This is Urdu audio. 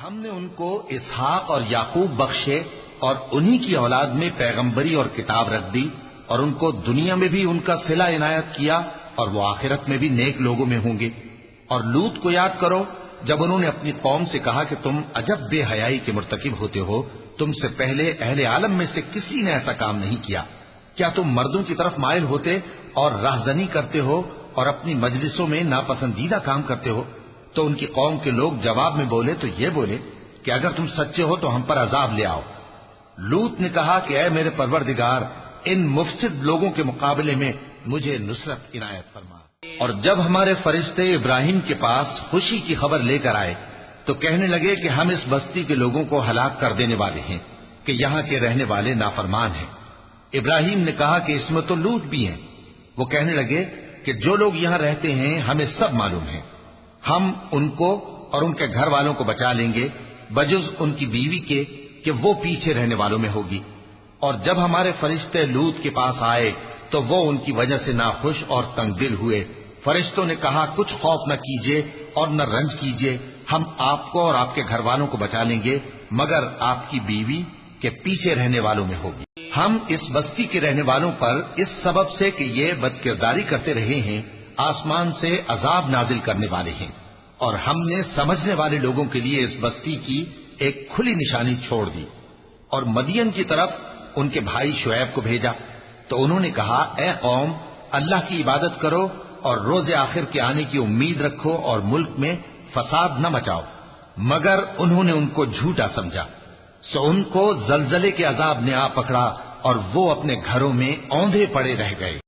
ہم نے ان کو اسحاق اور یعقوب بخشے اور انہی کی اولاد میں پیغمبری اور کتاب رکھ دی، اور ان کو دنیا میں بھی ان کا صلہ عنایت کیا اور وہ آخرت میں بھی نیک لوگوں میں ہوں گے۔ اور لوط کو یاد کرو جب انہوں نے اپنی قوم سے کہا کہ تم عجب بے حیائی کے مرتکب ہوتے ہو، تم سے پہلے اہل عالم میں سے کسی نے ایسا کام نہیں کیا، کیا تم مردوں کی طرف مائل ہوتے اور راہزنی کرتے ہو اور اپنی مجلسوں میں ناپسندیدہ کام کرتے ہو؟ تو ان کی قوم کے لوگ جواب میں بولے تو یہ بولے کہ اگر تم سچے ہو تو ہم پر عذاب لے آؤ۔ لوط نے کہا کہ اے میرے پروردگار، ان مفسد لوگوں کے مقابلے میں مجھے نصرت عنایت فرما۔ اور جب ہمارے فرشتے ابراہیم کے پاس خوشی کی خبر لے کر آئے تو کہنے لگے کہ ہم اس بستی کے لوگوں کو ہلاک کر دینے والے ہیں کہ یہاں کے رہنے والے نافرمان ہیں۔ ابراہیم نے کہا کہ اس میں تو لوط بھی ہیں۔ وہ کہنے لگے کہ جو لوگ یہاں رہتے ہیں ہمیں سب معلوم ہے، ہم ان کو اور ان کے گھر والوں کو بچا لیں گے بجز ان کی بیوی کے کہ وہ پیچھے رہنے والوں میں ہوگی۔ اور جب ہمارے فرشتے لوط کے پاس آئے تو وہ ان کی وجہ سے ناخوش اور تنگ دل ہوئے۔ فرشتوں نے کہا کچھ خوف نہ کیجیے اور نہ رنج کیجیے، ہم آپ کو اور آپ کے گھر والوں کو بچا لیں گے مگر آپ کی بیوی کے پیچھے رہنے والوں میں ہوگی۔ ہم اس بستی کے رہنے والوں پر اس سبب سے کہ یہ بدکرداری کرتے رہے ہیں آسمان سے عذاب نازل کرنے والے ہیں، اور ہم نے سمجھنے والے لوگوں کے لیے اس بستی کی ایک کھلی نشانی چھوڑ دی۔ اور مدین کی طرف ان کے بھائی شعیب کو بھیجا تو انہوں نے کہا اے قوم، اللہ کی عبادت کرو اور روز آخر کے آنے کی امید رکھو اور ملک میں فساد نہ مچاؤ، مگر انہوں نے ان کو جھوٹا سمجھا، سو ان کو زلزلے کے عذاب نے آ پکڑا اور وہ اپنے گھروں میں اوندھے پڑے رہ گئے۔